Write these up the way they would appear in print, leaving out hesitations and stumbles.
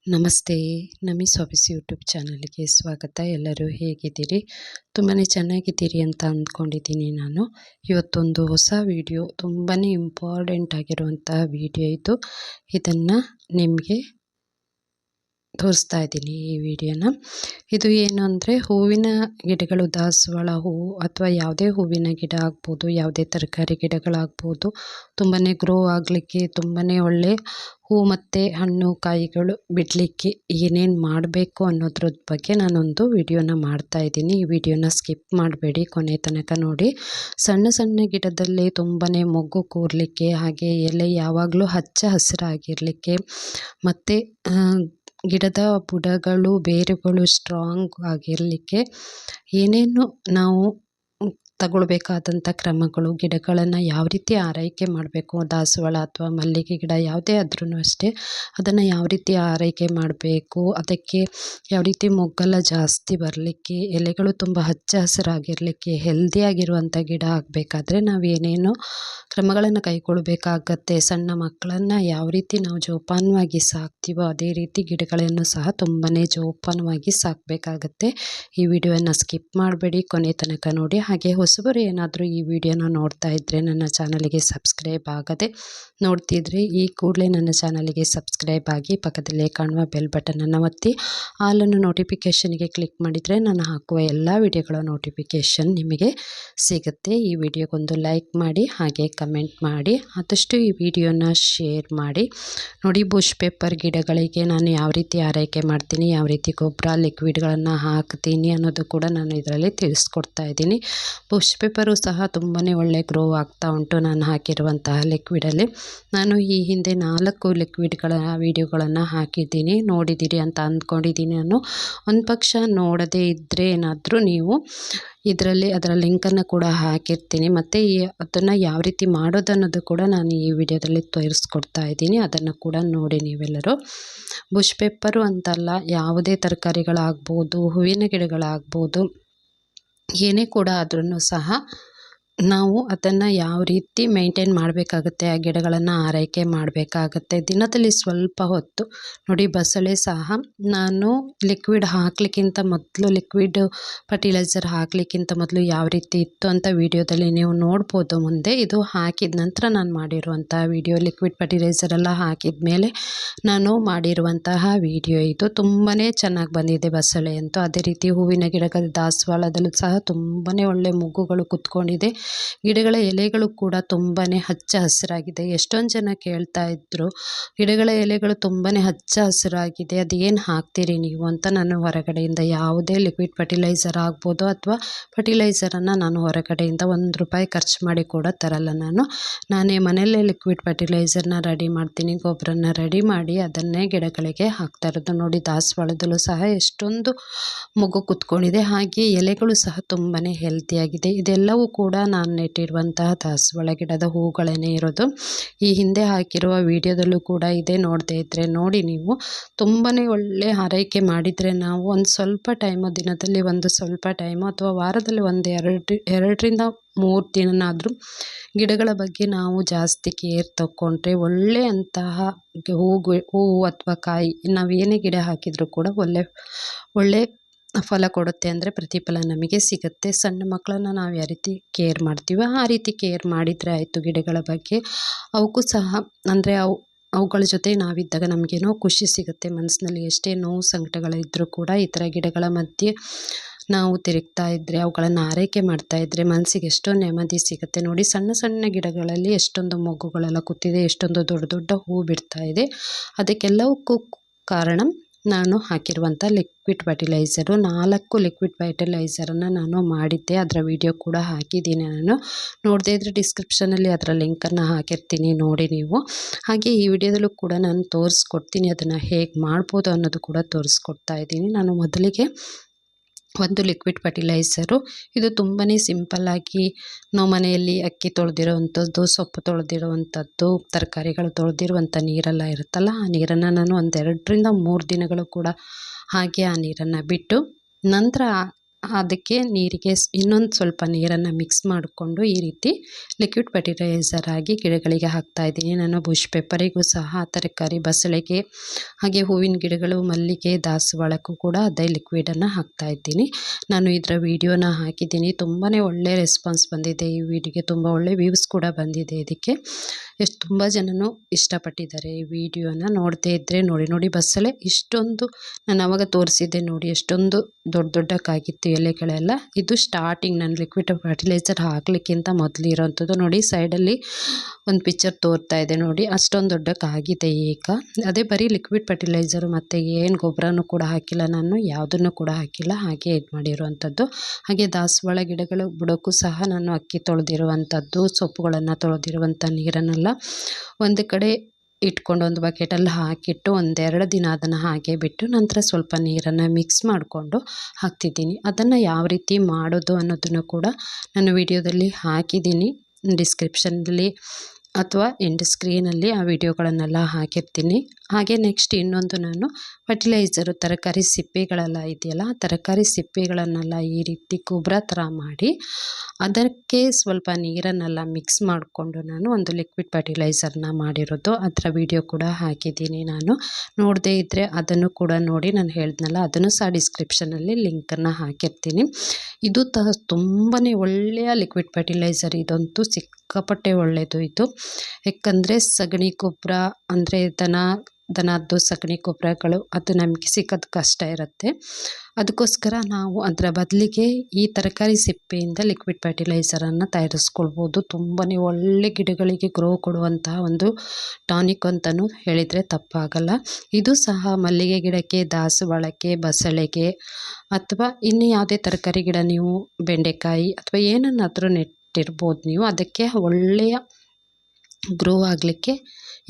ನಮಸ್ತೆ. ನಮಿಸ್ office YouTube ಚಾನಲ್ಗೆ ಸ್ವಾಗತ. ಎಲ್ಲರೂ ಹೇಗಿದ್ದೀರಿ? ತುಂಬಾ ಚೆನ್ನಾಗಿದ್ದೀರಿ ಅಂತ ಅಂದ್ಕೊಂಡಿದ್ದೀನಿ ನಾನು. ಇವತ್ತೊಂದು ಹೊಸ ವಿಡಿಯೋ, ತುಂಬಾ ಇಂಪಾರ್ಟೆಂಟ್ ಆಗಿರುವಂತಹ ವಿಡಿಯೋ ಇದು. ಇದನ್ನು ನಿಮಗೆ ತೋರಿಸ್ತಾ ಇದ್ದೀನಿ ಈ ವಿಡಿಯೋನ. ಇದು ಏನು ಅಂದರೆ, ಹೂವಿನ ಗಿಡಗಳು, ದಾಸವಾಳ ಹೂವು ಅಥವಾ ಯಾವುದೇ ಹೂವಿನ ಗಿಡ ಆಗ್ಬೋದು, ಯಾವುದೇ ತರಕಾರಿ ಗಿಡಗಳಾಗ್ಬೋದು, ತುಂಬಾ ಗ್ರೋ ಆಗಲಿಕ್ಕೆ, ತುಂಬಾ ಒಳ್ಳೆ ಹೂ ಮತ್ತು ಹಣ್ಣು ಕಾಯಿಗಳು ಬಿಡಲಿಕ್ಕೆ ಏನೇನು ಮಾಡಬೇಕು ಅನ್ನೋದ್ರ ಬಗ್ಗೆ ನಾನೊಂದು ವಿಡಿಯೋನ ಮಾಡ್ತಾ ಇದ್ದೀನಿ. ಈ ವಿಡಿಯೋನ ಸ್ಕಿಪ್ ಮಾಡಬೇಡಿ, ಕೊನೆ ತನಕ ನೋಡಿ. ಸಣ್ಣ ಸಣ್ಣ ಗಿಡದಲ್ಲಿ ತುಂಬಾ ಮೊಗ್ಗು ಕೂರಲಿಕ್ಕೆ, ಹಾಗೆ ಎಲೆ ಯಾವಾಗಲೂ ಹಚ್ಚ ಹಸಿರಾಗಿರಲಿಕ್ಕೆ, ಮತ್ತು ಗಿಡದ ಬುಡಗಳು, ಬೇರುಗಳು ಸ್ಟ್ರಾಂಗ್ ಆಗಿರಲಿಕ್ಕೆ ಏನೇನು ನಾವು ತಗೊಳ್ಬೇಕಾದಂಥ ಕ್ರಮಗಳು, ಗಿಡಗಳನ್ನು ಯಾವ ರೀತಿ ಆರೈಕೆ ಮಾಡಬೇಕು, ದಾಸವಾಳ ಅಥವಾ ಮಲ್ಲಿಗೆ ಗಿಡ ಯಾವುದೇ ಆದ್ರೂ ಅಷ್ಟೇ, ಅದನ್ನು ಯಾವ ರೀತಿ ಆರೈಕೆ ಮಾಡಬೇಕು, ಅದಕ್ಕೆ ಯಾವ ರೀತಿ ಮೊಗ್ಗೆಲ್ಲ ಜಾಸ್ತಿ ಬರಲಿಕ್ಕೆ, ಎಲೆಗಳು ತುಂಬ ಹಚ್ಚ ಹಸಿರಾಗಿರಲಿಕ್ಕೆ, ಹೆಲ್ದಿಯಾಗಿರುವಂಥ ಗಿಡ ಆಗಬೇಕಾದ್ರೆ ನಾವು ಏನೇನೋ ಕ್ರಮಗಳನ್ನು ಕೈಗೊಳ್ಳಬೇಕಾಗತ್ತೆ. ಸಣ್ಣ ಮಕ್ಕಳನ್ನು ಯಾವ ರೀತಿ ನಾವು ಜೋಪಾನವಾಗಿ ಸಾಕ್ತೀವೋ ಅದೇ ರೀತಿ ಗಿಡಗಳನ್ನು ಸಹ ತುಂಬಾ ಜೋಪಾನವಾಗಿ ಸಾಕಬೇಕಾಗತ್ತೆ. ಈ ವಿಡಿಯೋನ ಸ್ಕಿಪ್ ಮಾಡಬೇಡಿ, ಕೊನೆ ತನಕ ನೋಡಿ. ಹಾಗೆ ಹೊಸಬರು ಏನಾದರೂ ಈ ವಿಡಿಯೋನ ನೋಡ್ತಾ ಇದ್ದರೆ ನನ್ನ ಚಾನಲ್ಗೆ ಸಬ್ಸ್ಕ್ರೈಬ್ ಆಗದೆ ನೋಡ್ತಿದ್ರೆ ಈ ಕೂಡಲೇ ನನ್ನ ಚಾನಲ್ಗೆ ಸಬ್ಸ್ಕ್ರೈಬ್ ಆಗಿ, ಪಕ್ಕದಲ್ಲೇ ಕಾಣುವ ಬೆಲ್ ಬಟನನ್ನು ಒತ್ತಿ ಆಲನ್ನು ನೋಟಿಫಿಕೇಷನ್ಗೆ ಕ್ಲಿಕ್ ಮಾಡಿದರೆ ನಾನು ಹಾಕುವ ಎಲ್ಲ ವಿಡಿಯೋಗಳ ನೋಟಿಫಿಕೇಷನ್ ನಿಮಗೆ ಸಿಗುತ್ತೆ. ಈ ವಿಡಿಯೋಗೊಂದು ಲೈಕ್ ಮಾಡಿ, ಹಾಗೆ ಕಮೆಂಟ್ ಮಾಡಿ, ಆದಷ್ಟು ಈ ವಿಡಿಯೋನ ಶೇರ್ ಮಾಡಿ. ನೋಡಿ, ಬುಷ್ ಪೇಪರ್ ಗಿಡಗಳಿಗೆ ನಾನು ಯಾವ ರೀತಿ ಆರೈಕೆ ಮಾಡ್ತೀನಿ, ಯಾವ ರೀತಿ ಗೊಬ್ಬರ ಲಿಕ್ವಿಡ್ಗಳನ್ನು ಹಾಕ್ತೀನಿ ಅನ್ನೋದು ಕೂಡ ನಾನು ಇದರಲ್ಲಿ ತಿಳಿಸ್ಕೊಡ್ತಾ ಇದ್ದೀನಿ. ಬುಷ್ ಪೇಪರು ಸಹ ತುಂಬಾ ಒಳ್ಳೆ ಗ್ರೋ ಆಗ್ತಾ ಉಂಟು. ನಾನು ಹಾಕಿರುವಂತಹ ಲಿಕ್ವಿಡಲ್ಲಿ ನಾನು ಈ ಹಿಂದೆ 4 ಲಿಕ್ವಿಡ್ಗಳ ವಿಡಿಯೋಗಳನ್ನು ಹಾಕಿದ್ದೀನಿ, ನೋಡಿದ್ದೀರಿ ಅಂತ ಅಂದ್ಕೊಂಡಿದ್ದೀನಿ ನಾನು. ಒಂದು ಪಕ್ಷ ನೋಡದೇ ಇದ್ದರೆ ಏನಾದರೂ ನೀವು ಇದರಲ್ಲಿ ಅದರ ಲಿಂಕನ್ನು ಕೂಡ ಹಾಕಿರ್ತೀನಿ, ಮತ್ತು ಅದನ್ನು ಯಾವ ರೀತಿ ಮಾಡೋದು ಅನ್ನೋದು ಕೂಡ ನಾನು ಈ ವಿಡಿಯೋದಲ್ಲಿ ತೋರಿಸ್ಕೊಡ್ತಾ ಇದ್ದೀನಿ. ಅದನ್ನು ಕೂಡ ನೋಡಿ ನೀವೆಲ್ಲರೂ. ಬುಷ್ ಪೇಪರು ಅಂತಲ್ಲ, ಯಾವುದೇ ತರಕಾರಿಗಳಾಗ್ಬೋದು, ಹೂವಿನ ಗಿಡಗಳಾಗ್ಬೋದು, ಏನೇ ಕೂಡ ಆದ್ರೂ ಸಹ ನಾವು ಅದನ್ನು ಯಾವ ರೀತಿ ಮೇಂಟೈನ್ ಮಾಡಬೇಕಾಗತ್ತೆ, ಆ ಗಿಡಗಳನ್ನು ಆರೈಕೆ ಮಾಡಬೇಕಾಗತ್ತೆ. ದಿನದಲ್ಲಿ ಸ್ವಲ್ಪ ಹೊತ್ತು ನೋಡಿ, ಬಸಳೆ ಸಹ ನಾನು ಲಿಕ್ವಿಡ್ ಹಾಕಲಿಕ್ಕಿಂತ ಮೊದಲು, ಲಿಕ್ವಿಡ್ ಫರ್ಟಿಲೈಸರ್ ಹಾಕಲಿಕ್ಕಿಂತ ಮೊದಲು ಯಾವ ರೀತಿ ಇತ್ತು ಅಂತ ವಿಡಿಯೋದಲ್ಲಿ ನೀವು ನೋಡ್ಬೋದು ಮುಂದೆ. ಇದು ಹಾಕಿದ ನಂತರ ನಾನು ಮಾಡಿರುವಂತಹ ವಿಡಿಯೋ, ಲಿಕ್ವಿಡ್ ಫರ್ಟಿಲೈಸರ್ ಎಲ್ಲ ಹಾಕಿದ ಮೇಲೆ ನಾನು ಮಾಡಿರುವಂತಹ ವಿಡಿಯೋ ಇದು. ತುಂಬಾ ಚೆನ್ನಾಗಿ ಬಂದಿದೆ ಬಸಳೆ ಅಂತೂ. ಅದೇ ರೀತಿ ಹೂವಿನ ಗಿಡಗಳ, ದಾಸವಾಳದಲ್ಲೂ ಸಹ ತುಂಬಾ ಒಳ್ಳೆ ಮೊಗ್ಗುಗಳು ಕುತ್ಕೊಂಡಿದೆ. ಗಿಡಗಳ ಎಲೆಗಳು ಕೂಡ ತುಂಬಾ ಹಚ್ಚ ಹಸಿರಾಗಿದೆ. ಎಷ್ಟೊಂದು ಜನ ಕೇಳ್ತಾ ಇದ್ರು, ಗಿಡಗಳ ಎಲೆಗಳು ತುಂಬಾ ಹಚ್ಚ ಹಸಿರಾಗಿದೆ, ಅದೇನು ಹಾಕ್ತೀರಿ ನೀವು ಅಂತ. ನಾನು ಹೊರಗಡೆಯಿಂದ ಯಾವುದೇ ಲಿಕ್ವಿಡ್ ಫರ್ಟಿಲೈಸರ್ ಆಗ್ಬೋದು ಅಥವಾ ಫರ್ಟಿಲೈಸರನ್ನು ನಾನು ಹೊರಗಡೆಯಿಂದ ₹1 ಖರ್ಚು ಮಾಡಿ ಕೂಡ ತರಲ್ಲ. ನಾನೇ ಮನೆಯಲ್ಲೇ ಲಿಕ್ವಿಡ್ ಫರ್ಟಿಲೈಸರ್ನ ರೆಡಿ ಮಾಡ್ತೀನಿ, ಗೊಬ್ಬರನ ರೆಡಿ ಮಾಡಿ ಅದನ್ನೇ ಗಿಡಗಳಿಗೆ ಹಾಕ್ತಾ ಇರೋದು. ನೋಡಿ, ದಾಸವಾಳದಲ್ಲೂ ಸಹ ಎಷ್ಟೊಂದು ಮೊಗ್ಗು ಕುತ್ಕೊಂಡಿದೆ, ಹಾಗೆ ಎಲೆಗಳು ಸಹ ತುಂಬಾ ಹೆಲ್ತಿಯಾಗಿದೆ. ಇದೆಲ್ಲವೂ ಕೂಡ ನಾನು ನೆಟ್ಟಿರುವಂತಹ ದಾಸವಾಳ ಗಿಡದ ಹೂಗಳೇ ಇರೋದು. ಈ ಹಿಂದೆ ಹಾಕಿರುವ ವಿಡಿಯೋದಲ್ಲೂ ಕೂಡ ಇದೆ, ನೋಡದೇ ಇದ್ದರೆ ನೋಡಿ ನೀವು. ತುಂಬಾ ಒಳ್ಳೆ ಆರೈಕೆ ಮಾಡಿದರೆ ನಾವು ಒಂದು ಸ್ವಲ್ಪ ಟೈಮು, ದಿನದಲ್ಲಿ ಒಂದು ಸ್ವಲ್ಪ ಟೈಮು ಅಥವಾ ವಾರದಲ್ಲಿ ಒಂದು 2ರಿಂದ 3 ದಿನನಾದರೂ ಗಿಡಗಳ ಬಗ್ಗೆ ನಾವು ಜಾಸ್ತಿ ಕೇರ್ ತಗೊಂಡ್ರೆ ಒಳ್ಳೆಯಂತಹ ಹೂವು ಅಥವಾ ಕಾಯಿ, ನಾವು ಏನೇ ಗಿಡ ಹಾಕಿದರೂ ಕೂಡ ಒಳ್ಳೆ ಫಲ ಕೊಡುತ್ತೆ, ಅಂದರೆ ಪ್ರತಿಫಲ ನಮಗೆ ಸಿಗುತ್ತೆ. ಸಣ್ಣ ಮಕ್ಕಳನ್ನು ನಾವು ಯಾವ ರೀತಿ ಕೇರ್ ಮಾಡ್ತೀವೋ ಆ ರೀತಿ ಕೇರ್ ಮಾಡಿದರೆ ಆಯಿತು ಗಿಡಗಳ ಬಗ್ಗೆ. ಅವಕ್ಕೂ ಸಹ ಅಂದರೆ ಅವುಗಳ ಜೊತೆ ನಾವಿದ್ದಾಗ ನಮಗೇನೋ ಖುಷಿ ಸಿಗುತ್ತೆ ಮನಸ್ಸಿನಲ್ಲಿ. ಎಷ್ಟೇ ನೋವು ಸಂಕಟಗಳಿದ್ದರೂ ಕೂಡ ಈ ಥರ ಗಿಡಗಳ ಮಧ್ಯೆ ನಾವು ತಿರುಗ್ತಾ ಇದ್ದರೆ, ಅವುಗಳನ್ನು ಆರೈಕೆ ಮಾಡ್ತಾ ಇದ್ದರೆ ಮನಸ್ಸಿಗೆ ಎಷ್ಟೋ ನೆಮ್ಮದಿ ಸಿಗುತ್ತೆ. ನೋಡಿ, ಸಣ್ಣ ಸಣ್ಣ ಗಿಡಗಳಲ್ಲಿ ಎಷ್ಟೊಂದು ಮೊಗ್ಗುಗಳೆಲ್ಲ ಕೂತಿದೆ, ಎಷ್ಟೊಂದು ದೊಡ್ಡ ದೊಡ್ಡ ಹೂ ಬಿಡ್ತಾ ಇದೆ. ಅದಕ್ಕೆಲ್ಲವಕ್ಕೂ ಕಾರಣ ನಾನು ಹಾಕಿರುವಂಥ ಲಿಕ್ವಿಡ್ ಫರ್ಟಿಲೈಸರು. 4 ಲಿಕ್ವಿಡ್ ಫರ್ಟಿಲೈಸರನ್ನು ನಾನು ಮಾಡಿದ್ದೆ, ಅದರ ವಿಡಿಯೋ ಕೂಡ ಹಾಕಿದ್ದೀನಿ ನಾನು. ನೋಡದೇ ಇದ್ದರೆ ಡಿಸ್ಕ್ರಿಪ್ಷನಲ್ಲಿ ಅದರ ಲಿಂಕನ್ನು ಹಾಕಿರ್ತೀನಿ, ನೋಡಿ ನೀವು. ಹಾಗೆ ಈ ವಿಡಿಯೋದಲ್ಲೂ ಕೂಡ ನಾನು ತೋರಿಸ್ಕೊಡ್ತೀನಿ, ಅದನ್ನು ಹೇಗೆ ಮಾಡ್ಬೋದು ಅನ್ನೋದು ಕೂಡ ತೋರಿಸ್ಕೊಡ್ತಾ ಇದ್ದೀನಿ. ನಾನು ಮೊದಲಿಗೆ ಒಂದು ಲಿಕ್ವಿಡ್ ಫರ್ಟಿಲೈಸರು, ಇದು ತುಂಬಾ ಸಿಂಪಲ್ಲಾಗಿ ನಾವು ಮನೆಯಲ್ಲಿ ಅಕ್ಕಿ ತೊಳೆದಿರೋವಂಥದ್ದು, ಸೊಪ್ಪು ತೊಳೆದಿರುವಂಥದ್ದು, ತರಕಾರಿಗಳು ತೊಳೆದಿರುವಂಥ ನೀರೆಲ್ಲ ಇರುತ್ತಲ್ಲ, ಆ ನೀರನ್ನು ನಾನು ಒಂದು 2ರಿಂದ 3 ದಿನಗಳು ಕೂಡ ಹಾಗೆ ಆ ನೀರನ್ನು ಬಿಟ್ಟು ನಂತರ ಅದಕ್ಕೆ ನೀರಿಗೆ ಇನ್ನೊಂದು ಸ್ವಲ್ಪ ನೀರನ್ನು ಮಿಕ್ಸ್ ಮಾಡಿಕೊಂಡು ಈ ರೀತಿ ಲಿಕ್ವಿಡ್ ಫರ್ಟಿಲೈಸರ್ ಆಗಿ ಗಿಡಗಳಿಗೆ ಹಾಕ್ತಾಯಿದ್ದೀನಿ. ನಾನು ಬುಷ್ ಪೆಪ್ಪರಿಗೂ ಸಹ ತರಕಾರಿ ಬಸಳೆಗೆ ಹಾಗೆ ಹೂವಿನ ಗಿಡಗಳು ಮಲ್ಲಿಗೆ ದಾಸವಾಳಕ್ಕೂ ಕೂಡ ಅದೇ ಲಿಕ್ವಿಡನ್ನು ಹಾಕ್ತಾಯಿದ್ದೀನಿ. ನಾನು ಇದರ ವಿಡಿಯೋನ ಹಾಕಿದ್ದೀನಿ. ತುಂಬಾ ಒಳ್ಳೆ ರೆಸ್ಪಾನ್ಸ್ ಬಂದಿದೆ ಈ ವಿಡಿಯೋಗೆ, ತುಂಬ ಒಳ್ಳೆ ವ್ಯೂಸ್ ಕೂಡ ಬಂದಿದೆ. ಇದಕ್ಕೆ ತುಂಬ ಜನನು ಇಷ್ಟಪಟ್ಟಿದ್ದಾರೆ ಈ ವಿಡಿಯೋನ. ನೋಡದೇ ಇದ್ದರೆ ನೋಡಿ ಬಸಳೆ ಇಷ್ಟೊಂದು ನಾನು ಆವಾಗ ತೋರಿಸಿದ್ದೆ ನೋಡಿ, ಎಷ್ಟೊಂದು ದೊಡ್ಡಕ್ಕಾಗಿತ್ತು ಎಲೆಗಳೆಲ್ಲ. ಇದು ಸ್ಟಾರ್ಟಿಂಗ್ ನಾನು ಲಿಕ್ವಿಡ್ ಫರ್ಟಿಲೈಸರ್ ಹಾಕ್ಲಿಕ್ಕಿಂತ ಮೊದಲು ಇರೋವಂಥದ್ದು. ನೋಡಿ ಸೈಡಲ್ಲಿ ಒಂದು ಪಿಕ್ಚರ್ ತೋರ್ತಾ ಇದೆ ನೋಡಿ, ಅಷ್ಟೊಂದು ದೊಡ್ಡಕ್ಕಾಗಿದೆ ಈಗ. ಅದೇ ಬರೀ ಲಿಕ್ವಿಡ್ ಫರ್ಟಿಲೈಸರು ಮತ್ತು ಏನು ಗೊಬ್ಬರನೂ ಕೂಡ ಹಾಕಿಲ್ಲ, ನಾನು ಯಾವುದನ್ನು ಕೂಡ ಹಾಕಿಲ್ಲ, ಹಾಗೆ ಇದು ಮಾಡಿರುವಂಥದ್ದು. ಹಾಗೆ ದಾಸವಾಳ ಗಿಡಗಳು ಬುಡಕ್ಕೂ ಸಹ ನಾನು ಅಕ್ಕಿ ತೊಳೆದಿರುವಂಥದ್ದು, ಸೊಪ್ಪುಗಳನ್ನು ತೊಳೆದಿರುವಂಥ ನೀರನ್ನೆಲ್ಲ ಒಂದು ಕಡೆ ಇಟ್ಕೊಂಡು ಒಂದು ಬಕೆಟಲ್ಲಿ ಹಾಕಿಟ್ಟು ಒಂದೆರಡು ದಿನ ಅದನ್ನು ಹಾಗೆ ಬಿಟ್ಟು ನಂತರ ಸ್ವಲ್ಪ ನೀರನ್ನು ಮಿಕ್ಸ್ ಮಾಡಿಕೊಂಡು ಹಾಕ್ತಿದ್ದೀನಿ. ಅದನ್ನು ಯಾವ ರೀತಿ ಮಾಡೋದು ಅನ್ನೋದನ್ನು ಕೂಡ ನಾನು ವಿಡಿಯೋದಲ್ಲಿ ಹಾಕಿದ್ದೀನಿ, ಡಿಸ್ಕ್ರಿಪ್ಷನ್ನಲ್ಲಿ ಅಥವಾ ಎಂಡ್ ಸ್ಕ್ರೀನಲ್ಲಿ ಆ ವಿಡಿಯೋಗಳನ್ನೆಲ್ಲ ಹಾಕಿರ್ತೀನಿ. ಹಾಗೆ ನೆಕ್ಸ್ಟ್ ಇನ್ನೊಂದು ನಾನು ಫರ್ಟಿಲೈಸರು ತರಕಾರಿ ಸಿಪ್ಪೆಗಳೆಲ್ಲ ಇದೆಯಲ್ಲ, ತರಕಾರಿ ಸಿಪ್ಪೆಗಳನ್ನೆಲ್ಲ ಈ ರೀತಿ ಗೊಬ್ಬರ ಥರ ಮಾಡಿ ಅದಕ್ಕೆ ಸ್ವಲ್ಪ ನೀರನ್ನೆಲ್ಲ ಮಿಕ್ಸ್ ಮಾಡಿಕೊಂಡು ನಾನು ಒಂದು ಲಿಕ್ವಿಡ್ ಫರ್ಟಿಲೈಸರ್ನ ಮಾಡಿರೋದು, ಅದರ ವಿಡಿಯೋ ಕೂಡ ಹಾಕಿದ್ದೀನಿ. ನಾನು ನೋಡದೇ ಇದ್ದರೆ ಅದನ್ನು ಕೂಡ ನೋಡಿ, ನಾನು ಹೇಳಿದ್ನಲ್ಲ ಅದನ್ನು ಸಹ ಡಿಸ್ಕ್ರಿಪ್ಷನಲ್ಲಿ ಲಿಂಕನ್ನು ಹಾಕಿರ್ತೀನಿ. ಇದು ತುಂಬಾ ಒಳ್ಳೆಯ ಲಿಕ್ವಿಡ್ ಫರ್ಟಿಲೈಸರ್, ಇದಂತೂ ಸಿಕ್ಕಾಪಟ್ಟೆ ಒಳ್ಳೆಯದು ಇದು. ಯಾಕಂದರೆ ಸಗಣಿ ಗೊಬ್ಬರ ಅಂದರೆ ದನದ್ದು ಸಗಣಿ ಗೊಬ್ಬರಗಳು ಅದು ನಮಗೆ ಸಿಗೋದು ಕಷ್ಟ ಇರುತ್ತೆ. ಅದಕ್ಕೋಸ್ಕರ ನಾವು ಅದರ ಬದಲಿಗೆ ಈ ತರಕಾರಿ ಸಿಪ್ಪೆಯಿಂದ ಲಿಕ್ವಿಡ್ ಫರ್ಟಿಲೈಸರನ್ನು ತಯಾರಿಸ್ಕೊಳ್ಬೋದು. ತುಂಬಾ ಒಳ್ಳೆ ಗಿಡಗಳಿಗೆ ಗ್ರೋ ಕೊಡುವಂತಹ ಒಂದು ಟಾನಿಕ್ ಅಂತಲೂ ಹೇಳಿದರೆ ತಪ್ಪಾಗಲ್ಲ. ಇದು ಸಹ ಮಲ್ಲಿಗೆ ಗಿಡಕ್ಕೆ, ದಾಸವಾಳಕ್ಕೆ, ಬಸಳೆಗೆ ಅಥವಾ ಇನ್ನು ಯಾವುದೇ ತರಕಾರಿ ಗಿಡ ನೀವು ಬೆಂಡೆಕಾಯಿ ಅಥವಾ ಏನನ್ನಾದರೂ ನೆಟ್ಟಿರ್ಬೋದು ನೀವು, ಅದಕ್ಕೆ ಒಳ್ಳೆಯ ಗ್ರೋ ಆಗಲಿಕ್ಕೆ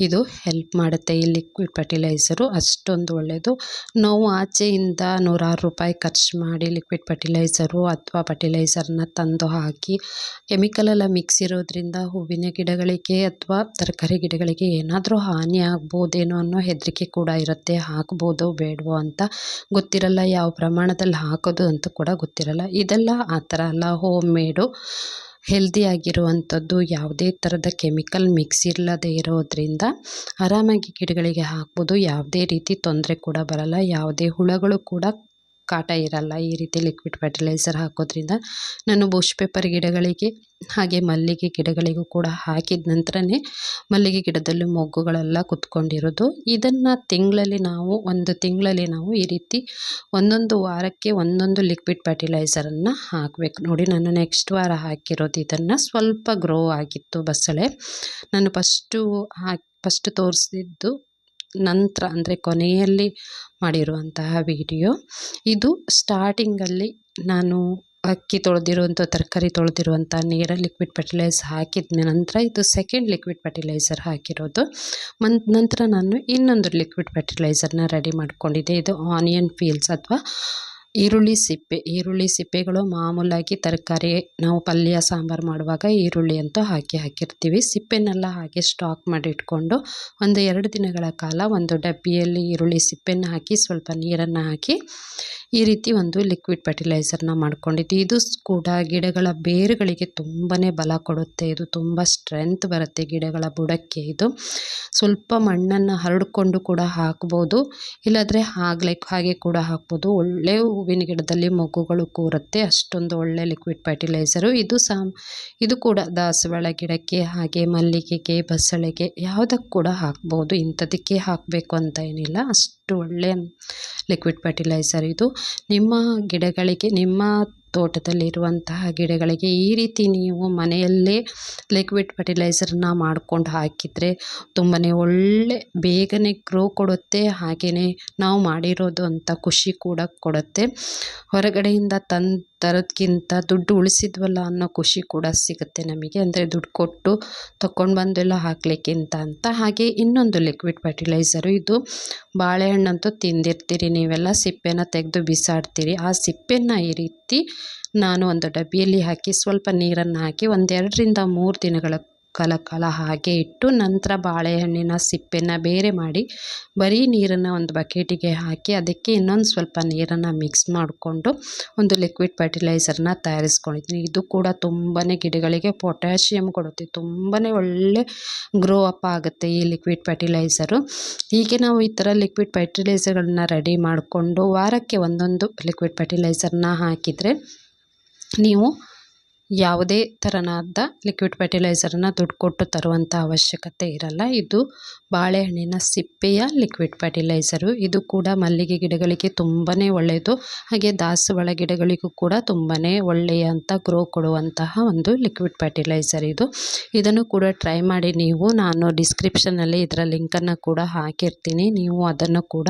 ಇದು ಹೆಲ್ಪ್ ಮಾಡುತ್ತೆ. ಈ ಲಿಕ್ವಿಡ್ ಫರ್ಟಿಲೈಸರು ಅಷ್ಟೊಂದು ಒಳ್ಳೆಯದು. ನಾವು ಆಚೆಯಿಂದ ₹100 ಖರ್ಚು ಮಾಡಿ ಲಿಕ್ವಿಡ್ ಫರ್ಟಿಲೈಸರು ಅಥವಾ ಫರ್ಟಿಲೈಸರ್ನ ತಂದು ಹಾಕಿ ಕೆಮಿಕಲೆಲ್ಲ ಮಿಕ್ಸ್ ಇರೋದ್ರಿಂದ ಹೂವಿನ ಗಿಡಗಳಿಗೆ ಅಥವಾ ತರಕಾರಿ ಗಿಡಗಳಿಗೆ ಏನಾದರೂ ಹಾನಿ ಆಗ್ಬೋದೇನೋ ಅನ್ನೋ ಹೆದರಿಕೆ ಕೂಡ ಇರುತ್ತೆ. ಹಾಕ್ಬೋದೋ ಬೇಡವೋ ಅಂತ ಗೊತ್ತಿರಲ್ಲ, ಯಾವ ಪ್ರಮಾಣದಲ್ಲಿ ಹಾಕೋದು ಅಂತ ಕೂಡ ಗೊತ್ತಿರಲ್ಲ. ಇದೆಲ್ಲ ಆ ಥರ ಅಲ್ಲ, ಹೋಮ್ ಮೇಡು ಹೆಲ್ದಿಯಾಗಿರುವಂಥದ್ದು, ಯಾವುದೇ ಥರದ ಕೆಮಿಕಲ್ ಮಿಕ್ಸ್ ಇಲ್ಲದೆ ಇರೋದ್ರಿಂದ ಆರಾಮಾಗಿ ಗಿಡಗಳಿಗೆ ಹಾಕ್ಬೋದು. ಯಾವುದೇ ರೀತಿ ತೊಂದರೆ ಕೂಡ ಬರಲ್ಲ, ಯಾವುದೇ ಹುಳಗಳು ಕೂಡ ಕಾಟ ಇರಲ್ಲ ಈ ರೀತಿ ಲಿಕ್ವಿಡ್ ಫರ್ಟಿಲೈಸರ್ ಹಾಕೋದ್ರಿಂದ. ನಾನು ಬುಷ್ ಪೆಪ್ಪರ್ ಗಿಡಗಳಿಗೆ ಹಾಗೆ ಮಲ್ಲಿಗೆ ಗಿಡಗಳಿಗೂ ಕೂಡ ಹಾಕಿದ ನಂತರನೇ ಮಲ್ಲಿಗೆ ಗಿಡದಲ್ಲಿ ಮೊಗ್ಗುಗಳೆಲ್ಲ ಕುತ್ಕೊಂಡಿರೋದು. ಇದನ್ನು ಒಂದು ತಿಂಗಳಲ್ಲಿ ನಾವು ಈ ರೀತಿ ಒಂದೊಂದು ವಾರಕ್ಕೆ ಒಂದೊಂದು ಲಿಕ್ವಿಡ್ ಫರ್ಟಿಲೈಸರನ್ನು ಹಾಕಬೇಕು. ನೋಡಿ ನಾನು ನೆಕ್ಸ್ಟ್ ವಾರ ಹಾಕಿರೋದು ಇದನ್ನು. ಸ್ವಲ್ಪ ಗ್ರೋ ಆಗಿತ್ತು ಬಸಳೆ. ನಾನು ಫಸ್ಟ್ ತೋರಿಸಿದ್ದು ನಂತರ ಅಂದರೆ ಕೊನೆಯಲ್ಲಿ ಮಾಡಿರುವಂತಹ ವಿಡಿಯೋ ಇದು. ಸ್ಟಾರ್ಟಿಂಗಲ್ಲಿ ನಾನು ಅಕ್ಕಿ ತೊಳೆದಿರುವಂಥ ತರಕಾರಿ ತೊಳೆದಿರುವಂಥ ನೀರಲ್ಲಿ ಲಿಕ್ವಿಡ್ ಫರ್ಟಿಲೈಸರ್ ಹಾಕಿದ ನಂತರ ಇದು ಸೆಕೆಂಡ್ ಲಿಕ್ವಿಡ್ ಫರ್ಟಿಲೈಸರ್ ಹಾಕಿರೋದು. ನಂತರ ನಾನು ಇನ್ನೊಂದು ಲಿಕ್ವಿಡ್ ಫರ್ಟಿಲೈಸರ್ನ ರೆಡಿ ಮಾಡ್ಕೊಂಡಿದ್ದೆ. ಇದು ಆನಿಯನ್ ಪೀಲ್ಸ್ ಅಥವಾ ಈರುಳ್ಳಿ ಸಿಪ್ಪೆಗಳು ಮಾಮೂಲಾಗಿ ತರಕಾರಿ ನಾವು ಪಲ್ಯ ಸಾಂಬಾರು ಮಾಡುವಾಗ ಈರುಳ್ಳಿ ಅಂತೂ ಹಾಕಿರ್ತೀವಿ. ಸಿಪ್ಪೆನೆಲ್ಲ ಹಾಗೆ ಸ್ಟಾಕ್ ಮಾಡಿ ಇಟ್ಕೊಂಡು 1-2 ದಿನಗಳ ಕಾಲ ಒಂದು ಡಬ್ಬಿಯಲ್ಲಿ ಈರುಳ್ಳಿ ಸಿಪ್ಪೆನ ಹಾಕಿ ಸ್ವಲ್ಪ ನೀರನ್ನು ಹಾಕಿ ಈ ರೀತಿ ಒಂದು ಲಿಕ್ವಿಡ್ ಫರ್ಟಿಲೈಸರ್ನ ಮಾಡ್ಕೊಂಡಿದ್ದೆ. ಇದು ಕೂಡ ಗಿಡಗಳ ಬೇರುಗಳಿಗೆ ತುಂಬಾ ಬಲ ಕೊಡುತ್ತೆ. ಇದು ತುಂಬ ಸ್ಟ್ರೆಂತ್ ಬರುತ್ತೆ ಗಿಡಗಳ ಬುಡಕ್ಕೆ. ಇದು ಸ್ವಲ್ಪ ಮಣ್ಣನ್ನು ಹರಡಿಕೊಂಡು ಕೂಡ ಹಾಕ್ಬೋದು, ಇಲ್ಲಾಂದರೆ ಹಾಗೆ ಕೂಡ ಹಾಕ್ಬೋದು. ಒಳ್ಳೆ ಹೂವಿನ ಗಿಡದಲ್ಲಿ ಮೊಗ್ಗುಗಳು ಕೂರುತ್ತೆ, ಅಷ್ಟೊಂದು ಒಳ್ಳೆ ಲಿಕ್ವಿಡ್ ಫರ್ಟಿಲೈಸರು. ಇದು ಕೂಡ ದಾಸವಾಳ ಗಿಡಕ್ಕೆ ಹಾಗೆ ಮಲ್ಲಿಗೆಗೆ, ಬಸಳೆಗೆ ಯಾವುದಕ್ಕೆ ಕೂಡ ಹಾಕ್ಬೋದು. ಇಂಥದಕ್ಕೆ ಹಾಕಬೇಕು ಅಂತ ಏನಿಲ್ಲ, ಅಷ್ಟು ಒಳ್ಳೆಯ ಲಿಕ್ವಿಡ್ ಫರ್ಟಿಲೈಸರ್ ಇದು. ನಿಮ್ಮ ಗಿಡಗಳಿಗೆ, ನಿಮ್ಮ ತೋಟದಲ್ಲಿರುವಂತಹ ಗಿಡಗಳಿಗೆ ಈ ರೀತಿ ನೀವು ಮನೆಯಲ್ಲೇ ಲಿಕ್ವಿಡ್ ಫರ್ಟಿಲೈಸರ್ನ ಮಾಡ್ಕೊಂಡು ಹಾಕಿದರೆ ತುಂಬಾ ಒಳ್ಳೆ ಬೇಗನೆ ಗ್ರೋ ಕೊಡುತ್ತೆ. ಹಾಗೆಯೇ ನಾವು ಮಾಡಿರೋದು ಅಂತ ಖುಷಿ ಕೂಡ ಕೊಡುತ್ತೆ. ಹೊರಗಡೆಯಿಂದ ತರೋದ್ಕಿಂತ ದುಡ್ಡು ಉಳಿಸಿದ್ವಲ್ಲ ಅನ್ನೋ ಖುಷಿ ಕೂಡ ಸಿಗುತ್ತೆ ನಮಗೆ, ಅಂದರೆ ದುಡ್ಡು ಕೊಟ್ಟು ತಗೊಂಡು ಬಂದೆಲ್ಲ ಹಾಕಲಿಕ್ಕಿಂತ ಅಂತ. ಹಾಗೆ ಇನ್ನೊಂದು ಲಿಕ್ವಿಡ್ ಫರ್ಟಿಲೈಸರು ಇದು. ಬಾಳೆಹಣ್ಣಂತೂ ತಿಂದಿರ್ತೀರಿ ನೀವೆಲ್ಲ, ಸಿಪ್ಪೆನ ತೆಗೆದು ಬಿಸಾಡ್ತೀರಿ. ಆ ಸಿಪ್ಪೆನ ಈ ರೀತಿ ನಾನು ಒಂದು ಡಬ್ಬಿಯಲ್ಲಿ ಹಾಕಿ ಸ್ವಲ್ಪ ನೀರನ್ನು ಹಾಕಿ 1-2 ರಿಂದ 3 ದಿನಗಳ ಕಾಲ ಹಾಗೆ ಇಟ್ಟು ನಂತರ ಬಾಳೆಹಣ್ಣಿನ ಸಿಪ್ಪೆನ ಬೇರೆ ಮಾಡಿ ಬರೀ ನೀರನ್ನು ಒಂದು ಬಕೆಟಿಗೆ ಹಾಕಿ ಅದಕ್ಕೆ ಇನ್ನೊಂದು ಸ್ವಲ್ಪ ನೀರನ್ನು ಮಿಕ್ಸ್ ಮಾಡಿಕೊಂಡು ಒಂದು ಲಿಕ್ವಿಡ್ ಫರ್ಟಿಲೈಸರ್ನ ತಯಾರಿಸ್ಕೊಂಡಿದ್ದೀನಿ. ಇದು ಕೂಡ ತುಂಬಾ ಗಿಡಗಳಿಗೆ ಪೊಟ್ಯಾಷಿಯಮ್ ಕೊಡುತ್ತೆ, ತುಂಬಾ ಒಳ್ಳೆ ಗ್ರೋ ಅಪ್ ಆಗುತ್ತೆ ಈ ಲಿಕ್ವಿಡ್ ಫರ್ಟಿಲೈಸರು. ಹೀಗೆ ನಾವು ಈ ಥರ ಲಿಕ್ವಿಡ್ ಫರ್ಟಿಲೈಸರ್ಗಳನ್ನ ರೆಡಿ ಮಾಡಿಕೊಂಡು ವಾರಕ್ಕೆ ಒಂದೊಂದು ಲಿಕ್ವಿಡ್ ಫರ್ಟಿಲೈಸರ್ನ ಹಾಕಿದರೆ ನೀವು ಯಾವುದೇ ಥರನಾದ ಲಿಕ್ವಿಡ್ ಫರ್ಟಿಲೈಸರನ್ನು ದುಡ್ಡು ಕೊಟ್ಟು ತರುವಂಥ ಅವಶ್ಯಕತೆ ಇರಲ್ಲ. ಇದು ಬಾಳೆಹಣ್ಣಿನ ಸಿಪ್ಪೆಯ ಲಿಕ್ವಿಡ್ ಫರ್ಟಿಲೈಸರು. ಇದು ಕೂಡ ಮಲ್ಲಿಗೆ ಗಿಡಗಳಿಗೆ ತುಂಬಾ ಒಳ್ಳೆಯದು, ಹಾಗೆ ದಾಸವಾಳ ಗಿಡಗಳಿಗೂ ಕೂಡ ತುಂಬಾ ಒಳ್ಳೆಯಂಥ ಗ್ರೋ ಕೊಡುವಂತಹ ಒಂದು ಲಿಕ್ವಿಡ್ ಫರ್ಟಿಲೈಸರ್ ಇದು. ಇದನ್ನು ಕೂಡ ಟ್ರೈ ಮಾಡಿ ನೀವು. ನಾನು ಡಿಸ್ಕ್ರಿಪ್ಷನಲ್ಲಿ ಇದರ ಲಿಂಕನ್ನು ಕೂಡ ಹಾಕಿರ್ತೀನಿ. ನೀವು ಅದನ್ನು ಕೂಡ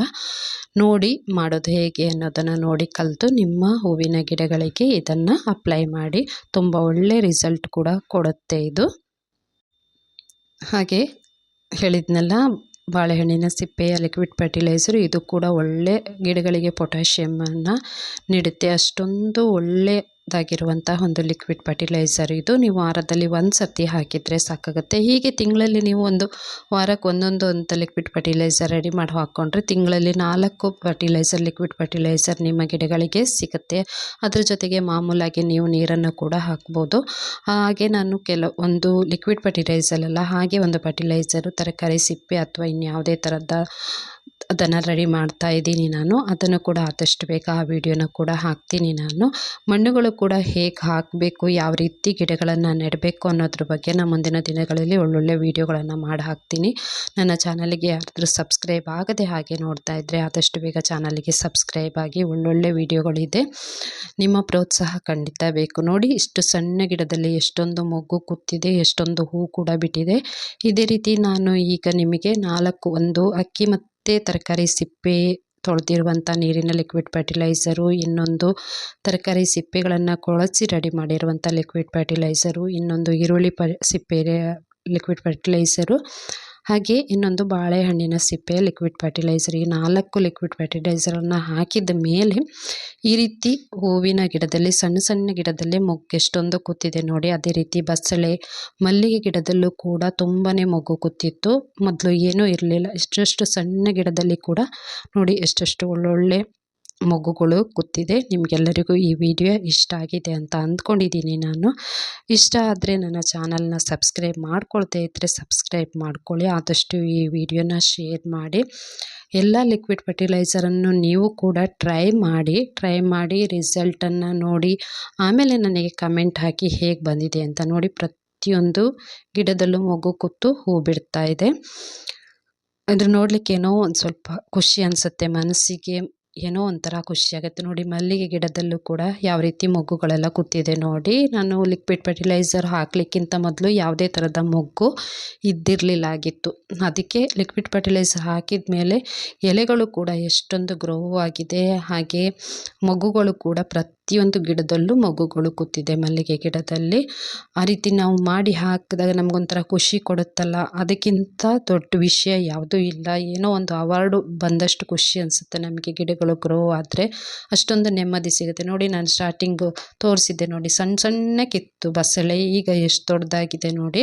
ನೋಡಿ ಮಾಡೋದು ಹೇಗೆ ಅನ್ನೋದನ್ನು ನೋಡಿ ಕಲಿತು ನಿಮ್ಮ ಹೂವಿನ ಗಿಡಗಳಿಗೆ ಇದನ್ನು ಅಪ್ಲೈ ಮಾಡಿ. ತುಂಬ ಒಳ್ಳೆ ರಿಸಲ್ಟ್ ಕೂಡ ಕೊಡುತ್ತೆ ಇದು. ಹಾಗೆ ಹೇಳಿದ್ನಲ್ಲ, ಬಾಳೆಹಣ್ಣಿನ ಸಿಪ್ಪೆಯ ಲಿಕ್ವಿಡ್ ಫರ್ಟಿಲೈಸರು ಇದು ಕೂಡ ಒಳ್ಳೆ ಗಿಡಗಳಿಗೆ ಪೊಟ್ಯಾಷಿಯಮನ್ನು ನೀಡುತ್ತೆ. ಅಷ್ಟೊಂದು ಒಳ್ಳೆಯದಾಗಿರುವಂತಹ ಒಂದು ಲಿಕ್ವಿಡ್ ಫರ್ಟಿಲೈಸರ್ ಇದು. ನೀವು ವಾರದಲ್ಲಿ ಒಂದು ಸರ್ತಿ ಹಾಕಿದರೆ ಸಾಕಾಗುತ್ತೆ. ಹೀಗೆ ತಿಂಗಳಲ್ಲಿ ನೀವು ಒಂದು ವಾರಕ್ಕೆ ಒಂದೊಂದು ಅಂತ ಲಿಕ್ವಿಡ್ ಫರ್ಟಿಲೈಸರ್ ರೆಡಿ ಮಾಡಿ ಹಾಕ್ಕೊಂಡ್ರೆ ತಿಂಗಳಲ್ಲಿ 4 ಲಿಕ್ವಿಡ್ ಫರ್ಟಿಲೈಸರ್ ನಿಮ್ಮ ಗಿಡಗಳಿಗೆ ಸಿಗುತ್ತೆ. ಅದ್ರ ಜೊತೆಗೆ ಮಾಮೂಲಾಗಿ ನೀವು ನೀರನ್ನು ಕೂಡ ಹಾಕ್ಬೋದು. ಹಾಗೆ ನಾನು ಒಂದು ಲಿಕ್ವಿಡ್ ಫರ್ಟಿಲೈಸರ್ ಅಲ್ಲ, ಹಾಗೆ ಒಂದು ಫರ್ಟಿಲೈಸರು ತರಕಾರಿ ಸಿಪ್ಪೆ ಅಥವಾ ಇನ್ಯಾವುದೇ ಥರದ ಅದನ್ನು ರೆಡಿ ಮಾಡ್ತಾ ಇದ್ದೀನಿ ನಾನು. ಅದನ್ನು ಕೂಡ ಆದಷ್ಟು ಬೇಗ ಆ ವಿಡಿಯೋನ ಕೂಡ ಹಾಕ್ತೀನಿ ನಾನು. ಮಣ್ಣುಗಳು ಕೂಡ ಹೇಗೆ ಹಾಕಬೇಕು, ಯಾವ ರೀತಿ ಗಿಡಗಳನ್ನು ನೆಡಬೇಕು ಅನ್ನೋದ್ರ ಬಗ್ಗೆ ನಾನು ಮುಂದಿನ ದಿನಗಳಲ್ಲಿ ಒಳ್ಳೊಳ್ಳೆ ವಿಡಿಯೋಗಳನ್ನು ಮಾಡಿ ಹಾಕ್ತೀನಿ. ನನ್ನ ಚಾನಲ್ಗೆ ಯಾರಾದರೂ ಸಬ್ಸ್ಕ್ರೈಬ್ ಆಗದೆ ಹಾಗೆ ನೋಡ್ತಾ ಇದ್ದರೆ ಆದಷ್ಟು ಬೇಗ ಚಾನಲ್ಗೆ ಸಬ್ಸ್ಕ್ರೈಬ್ ಆಗಿ. ಒಳ್ಳೊಳ್ಳೆ ವಿಡಿಯೋಗಳಿದೆ, ನಿಮ್ಮ ಪ್ರೋತ್ಸಾಹ ಖಂಡಿತ ಬೇಕು. ನೋಡಿ, ಇಷ್ಟು ಸಣ್ಣ ಗಿಡದಲ್ಲಿ ಎಷ್ಟೊಂದು ಮೊಗ್ಗು ಕೂತಿದೆ, ಎಷ್ಟೊಂದು ಹೂ ಕೂಡ ಬಿಟ್ಟಿದೆ. ಇದೇ ರೀತಿ ನಾನು ಈಗ ನಿಮಗೆ 4 ಒಂದು ಅಕ್ಕಿ ಮತ್ತು ತರಕಾರಿ ಸಿಪ್ಪೆ ತೊಳೆದಿರುವಂಥ ನೀರಿನ ಲಿಕ್ವಿಡ್ ಫರ್ಟಿಲೈಸರು, ಇನ್ನೊಂದು ತರಕಾರಿ ಸಿಪ್ಪೆಗಳನ್ನು ಕೊಳಚಿ ರೆಡಿ ಮಾಡಿರುವಂಥ ಲಿಕ್ವಿಡ್ ಫರ್ಟಿಲೈಸರು, ಇನ್ನೊಂದು ಈರುಳ್ಳಿ ಸಿಪ್ಪೆ ಲಿಕ್ವಿಡ್ ಫರ್ಟಿಲೈಸರು, ಹಾಗೆ ಇನ್ನೊಂದು ಬಾಳೆಹಣ್ಣಿನ ಸಿಪ್ಪೆಯ ಲಿಕ್ವಿಡ್ ಫರ್ಟಿಲೈಸರ್. ಈ 4 ಲಿಕ್ವಿಡ್ ಫರ್ಟಿಲೈಸರನ್ನು ಹಾಕಿದ ಮೇಲೆ ಈ ರೀತಿ ಹೂವಿನ ಗಿಡದಲ್ಲಿ ಸಣ್ಣ ಸಣ್ಣ ಗಿಡದಲ್ಲೇ ಮೊಗ್ಗು ಎಷ್ಟೊಂದು ಕೂತಿದೆ ನೋಡಿ. ಅದೇ ರೀತಿ ಬಸಳೆ, ಮಲ್ಲಿಗೆ ಗಿಡದಲ್ಲೂ ಕೂಡ ತುಂಬಾ ಮೊಗ್ಗು ಕೂತಿತ್ತು. ಮೊದಲು ಏನೂ ಇರಲಿಲ್ಲ, ಇಷ್ಟು ಸಣ್ಣ ಗಿಡದಲ್ಲಿ ಕೂಡ ನೋಡಿ ಎಷ್ಟೆಷ್ಟು ಒಳ್ಳೊಳ್ಳೆ ಮೊಗ್ಗುಗಳು ಕೂತಿದೆ. ನಿಮಗೆಲ್ಲರಿಗೂ ಈ ವಿಡಿಯೋ ಇಷ್ಟ ಆಗಿದೆ ಅಂತ ಅಂದ್ಕೊಂಡಿದ್ದೀನಿ ನಾನು. ಇಷ್ಟ ಆದರೆ ನನ್ನ ಚಾನಲ್ನ ಸಬ್ಸ್ಕ್ರೈಬ್ ಮಾಡ್ಕೊಳ್ತಾ ಇದ್ದರೆ ಸಬ್ಸ್ಕ್ರೈಬ್ ಮಾಡ್ಕೊಳ್ಳಿ. ಆದಷ್ಟು ಈ ವಿಡಿಯೋನ ಶೇರ್ ಮಾಡಿ. ಎಲ್ಲ ಲಿಕ್ವಿಡ್ ಫರ್ಟಿಲೈಸರನ್ನು ನೀವು ಕೂಡ ಟ್ರೈ ಮಾಡಿ ರಿಸಲ್ಟನ್ನು ನೋಡಿ ಆಮೇಲೆ ನನಗೆ ಕಮೆಂಟ್ ಹಾಕಿ ಹೇಗೆ ಬಂದಿದೆ ಅಂತ ನೋಡಿ. ಪ್ರತಿಯೊಂದು ಗಿಡದಲ್ಲೂ ಮೊಗ್ಗು ಕೂತು ಹೂ ಬಿಡ್ತಾ ಇದೆ. ಅದು ನೋಡಲಿಕ್ಕೆ ಏನೋ ಒಂದು ಸ್ವಲ್ಪ ಖುಷಿ ಅನಿಸುತ್ತೆ ಮನಸ್ಸಿಗೆ, ಏನೋ ಒಂಥರ ಖುಷಿಯಾಗುತ್ತೆ ನೋಡಿ. ಮಲ್ಲಿಗೆ ಗಿಡದಲ್ಲೂ ಕೂಡ ಯಾವ ರೀತಿ ಮೊಗ್ಗುಗಳೆಲ್ಲ ಕೂತಿದೆ ನೋಡಿ. ನಾನು ಲಿಕ್ವಿಡ್ ಫರ್ಟಿಲೈಸರ್ ಹಾಕಲಿಕ್ಕಿಂತ ಮೊದಲು ಯಾವುದೇ ಥರದ ಮೊಗ್ಗು ಇದ್ದಿರಲಿಲ್ಲ ಆಗಿತ್ತು. ಅದಕ್ಕೆ ಲಿಕ್ವಿಡ್ ಫರ್ಟಿಲೈಸರ್ ಹಾಕಿದ ಮೇಲೆ ಎಲೆಗಳು ಕೂಡ ಎಷ್ಟೊಂದು ಗ್ರೋ ಆಗಿದೆ, ಹಾಗೆ ಮೊಗ್ಗುಗಳು ಕೂಡ ಪ್ರತಿಯೊಂದು ಗಿಡದಲ್ಲೂ ಮೊಗ್ಗುಗಳು ಕೂತಿದೆ ಮಲ್ಲಿಗೆ ಗಿಡದಲ್ಲಿ. ಆ ರೀತಿ ನಾವು ಮಾಡಿ ಹಾಕಿದಾಗ ನಮಗೊಂಥರ ಖುಷಿ ಕೊಡುತ್ತಲ್ಲ, ಅದಕ್ಕಿಂತ ದೊಡ್ಡ ವಿಷಯ ಯಾವುದೂ ಇಲ್ಲ. ಏನೋ ಒಂದು ಅವಾರ್ಡು ಬಂದಷ್ಟು ಖುಷಿ ಅನಿಸುತ್ತೆ ನಮಗೆ. ಗಿಡಗಳು ಗ್ರೋ ಆದರೆ ಅಷ್ಟೊಂದು ನೆಮ್ಮದಿ ಸಿಗುತ್ತೆ ನೋಡಿ. ನಾನು ಸ್ಟಾರ್ಟಿಂಗು ತೋರಿಸಿದ್ದೆ ನೋಡಿ, ಸಣ್ಣ ಸಣ್ಣಕ್ಕಿತ್ತು ಬಸಳೆ, ಈಗ ಎಷ್ಟು ದೊಡ್ಡದಾಗಿದೆ ನೋಡಿ.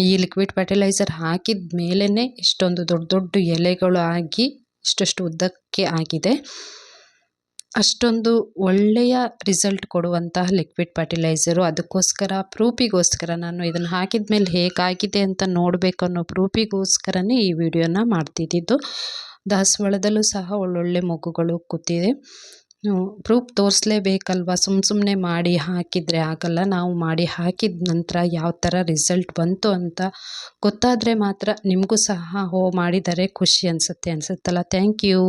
ಈ ಲಿಕ್ವಿಡ್ ಫರ್ಟಿಲೈಸರ್ ಹಾಕಿದ ಮೇಲೇ ಇಷ್ಟೊಂದು ದೊಡ್ಡ ದೊಡ್ಡ ಎಲೆಗಳು ಆಗಿ ಇಷ್ಟಷ್ಟು ಉದ್ದಕ್ಕೆ ಆಗಿದೆ. ಅಷ್ಟೊಂದು ಒಳ್ಳೆಯ ರಿಸಲ್ಟ್ ಕೊಡುವಂತಹ ಲಿಕ್ವಿಡ್ ಫರ್ಟಿಲೈಸರು. ಅದಕ್ಕೋಸ್ಕರ ಪ್ರೂಫಿಗೋಸ್ಕರ ನಾನು ಇದನ್ನು ಹಾಕಿದ ಮೇಲೆ ಹೇಗಾಗಿದೆ ಅಂತ ನೋಡಬೇಕು ಅನ್ನೋ ಪ್ರೂಫಿಗೋಸ್ಕರನೇ ಈ ವಿಡಿಯೋನ ಮಾಡ್ತಿದ್ದಿದ್ದು. ದಾಸವಾಳದಲ್ಲೂ ಸಹ ಒಳ್ಳೊಳ್ಳೆ ಮೊಗ್ಗುಗಳು ಕೂತಿದೆ. ಪ್ರೂಫ್ ತೋರಿಸಲೇಬೇಕಲ್ವ, ಸುಮ್ಮನೆ ಮಾಡಿ ಹಾಕಿದರೆ ಆಗಲ್ಲ. ನಾವು ಮಾಡಿ ಹಾಕಿದ ನಂತರ ಯಾವ ಥರ ರಿಸಲ್ಟ್ ಬಂತು ಅಂತ ಗೊತ್ತಾದರೆ ಮಾತ್ರ ನಿಮಗೂ ಸಹ ಮಾಡಿದರೆ ಖುಷಿ ಅನಿಸುತ್ತಲ್ಲ. Thank you.